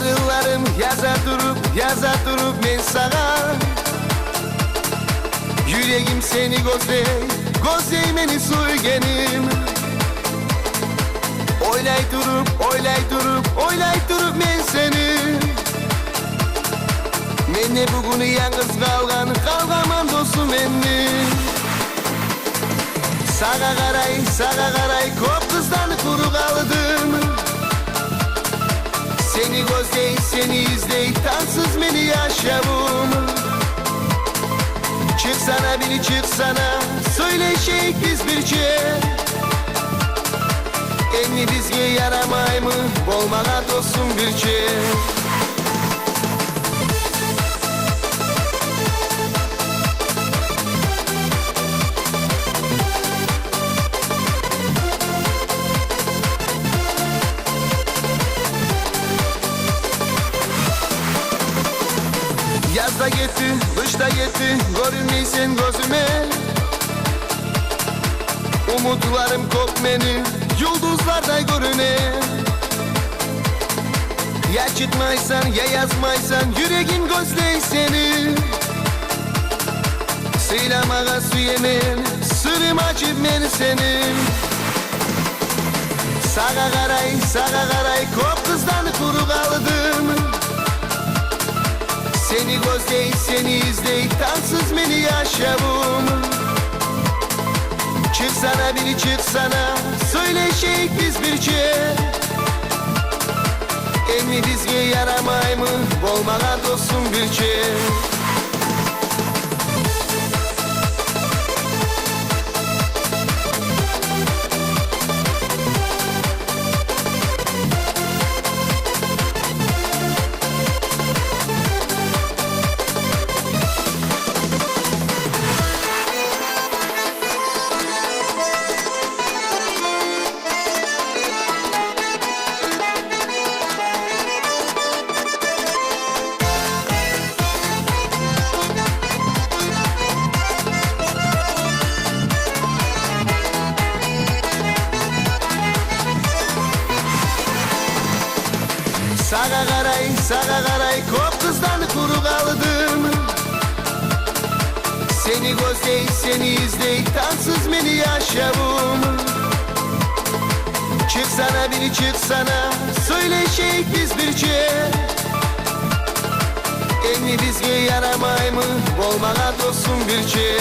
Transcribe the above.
Arılarım yaza durup men sağa. Yüreğim seni gözley meni suygenim. Oylay durup men seni. Menne bugünü yalnız kalgamam dostum enni. Sağa karay kop kızdan kuru kaldım. Seni gözley, seni izley, tansız meni yaşamım. Çıksana beni çıksana, söyleşeyik biz birce. Enni bizge yaramay mı, olmağa dostum birce. Yazda gitti, kışta gitti, görünmeysen gözüme. Umutlarım kop beni, yıldızlarda görüne. Ya çıkmaysan ya yazmaysan, yüreğim gözley seni. Sıylamağa süyemen, sırrım açıp men senin. Sağa karay, kop kızdan kuru kaldım. Seni gözley, seni izley, tansız meni yaşamım. Çıksana beni çıksana, söyleşeyik biz birce. Emmi bizge yaramay mı, olmağa dostum birce. Sağa karay, kop kızdan kuru kaldım. Seni gözley, seni izley, tansız meni yaşamım. Çıksana beni çıksana, söyleşeyik biz birce. Enni bizge yaramay mı, olmağa dostum birce.